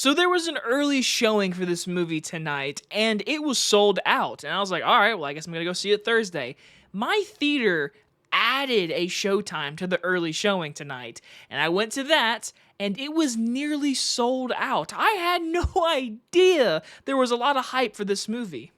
So there was an early showing for this movie tonight, and it was sold out. And I was like, all right, well, I guess I'm going to go see it Thursday. My theater added a showtime to the early showing tonight, and I went to that, and it was nearly sold out. I had no idea there was a lot of hype for this movie.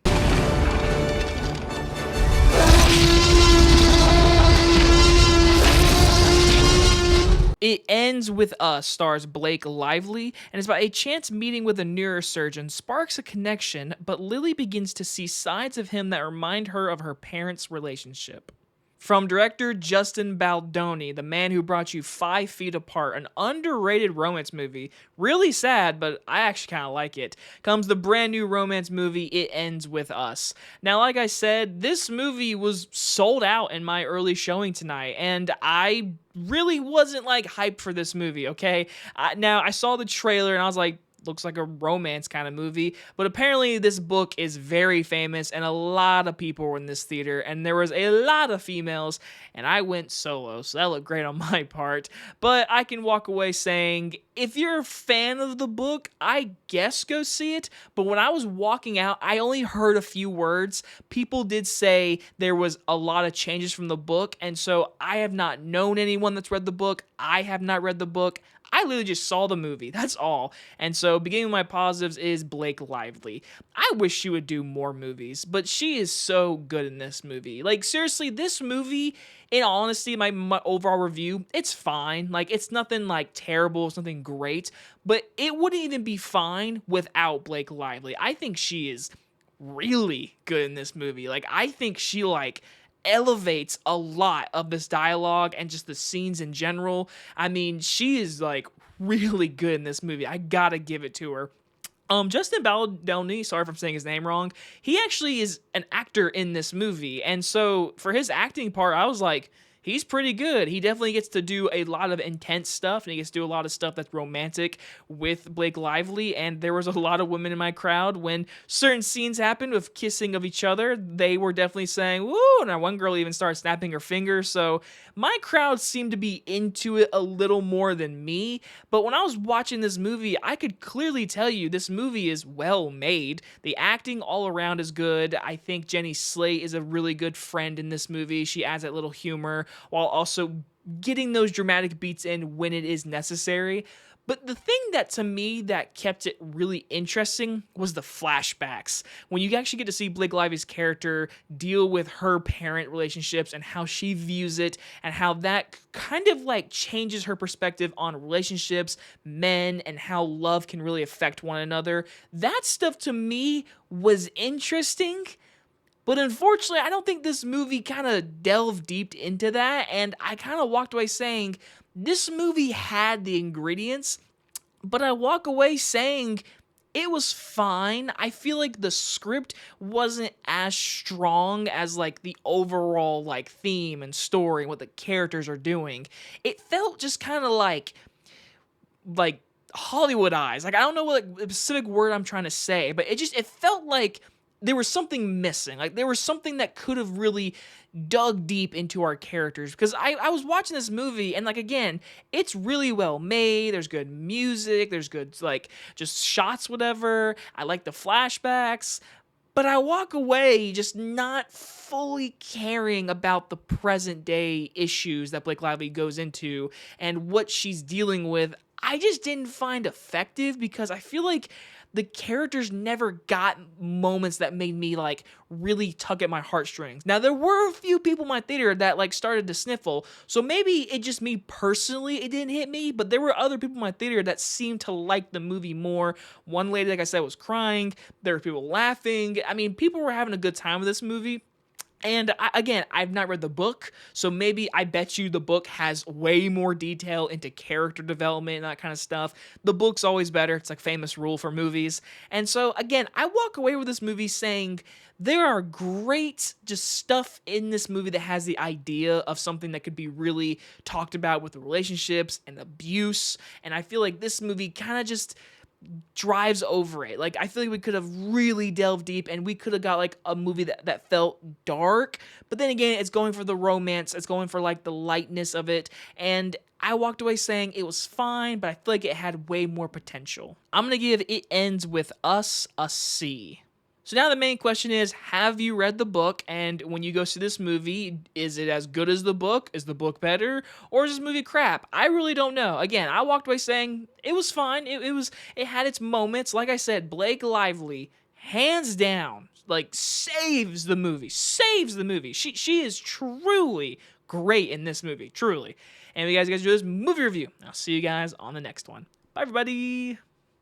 It Ends With Us stars Blake Lively, and it's about a chance meeting with a neurosurgeon sparks a connection, but Lily begins to see sides of him that remind her of her parents' relationship. From director Justin Baldoni, the man who brought you 5 Feet Apart, an underrated romance movie, really sad, but I actually kind of like it, comes the brand new romance movie It Ends With Us. Now, like I said, this movie was sold out in my early showing tonight, and I really wasn't like hyped for this movie, okay? Now, I saw the trailer and I was like, looks like a romance kind of movie, but apparently this book is very famous and a lot of people were in this theater and there was a lot of females and I went solo, so that looked great on my part. But I can walk away saying, if you're a fan of the book, I guess go see it. But when I was walking out, I only heard a few words. People did say there was a lot of changes from the book, and so I have not known anyone that's read the book. I have not read the book. I literally just saw the movie. That's all. And so beginning with my positives is Blake Lively. I wish she would do more movies, but she is so good in this movie. Like, seriously, this movie, in all honesty, my overall review, it's fine. Like, it's nothing like terrible, it's nothing great, but it wouldn't even be fine without Blake Lively. I think she is really good in this movie. Like, I think she elevates a lot of this dialogue and just the scenes in general. I mean, she is like really good in this movie. I gotta give it to her. Justin Baldoni, sorry if I'm saying his name wrong, he actually is an actor in this movie, and so for his acting part, I was like, he's pretty good. He definitely gets to do a lot of intense stuff, and he gets to do a lot of stuff that's romantic with Blake Lively, and there was a lot of women in my crowd when certain scenes happened with kissing of each other. They were definitely saying, woo, and one girl even started snapping her fingers, so my crowd seemed to be into it a little more than me, but when I was watching this movie, I could clearly tell you this movie is well made. The acting all around is good. I think Jenny Slate is a really good friend in this movie. She adds that little humor, while also getting those dramatic beats in when it is necessary. But the thing that, to me, that kept it really interesting was the flashbacks. When you actually get to see Blake Lively's character deal with her parent relationships and how she views it, and how that kind of changes her perspective on relationships, men, and how love can really affect one another. That stuff, to me, was interesting. But unfortunately, I don't think this movie kind of delved deep into that, and I kind of walked away saying, this movie had the ingredients, but I walk away saying it was fine. I feel like the script wasn't as strong as the overall theme and story and what the characters are doing. It felt just kind of like Hollywoodized. I don't know what specific word I'm trying to say, but it felt like there was something missing. There was something that could have really dug deep into our characters. Because I was watching this movie, and again, it's really well made. There's good music. There's good, just shots, whatever. I like the flashbacks. But I walk away just not fully caring about the present day issues that Blake Lively goes into and what she's dealing with. I just didn't find effective because I feel like the characters never got moments that made me really tug at my heartstrings. Now, there were a few people in my theater that started to sniffle, so maybe it just me personally, it didn't hit me, but there were other people in my theater that seemed to like the movie more. One lady, like I said, was crying. There were people laughing. I mean, people were having a good time with this movie. And again, I've not read the book, so maybe I bet you the book has way more detail into character development and that kind of stuff. The book's always better. It's famous rule for movies. And so again, I walk away with this movie saying there are great just stuff in this movie that has the idea of something that could be really talked about with relationships and abuse. And I feel like this movie kind of just drives over it. Like, I feel like we could have really delved deep and we could have got like a movie that felt dark. But then again, it's going for the romance, it's going for like the lightness of it. And I walked away saying it was fine, but I feel like it had way more potential. I'm gonna give It Ends With Us a C. So now the main question is, have you read the book? And when you go see this movie, is it as good as the book? Is the book better? Or is this movie crap? I really don't know. Again, I walked away saying it was fine. It had its moments. Like I said, Blake Lively, hands down, like saves the movie. Saves the movie. She is truly great in this movie. Truly. And if you guys do this movie review, I'll see you guys on the next one. Bye, everybody.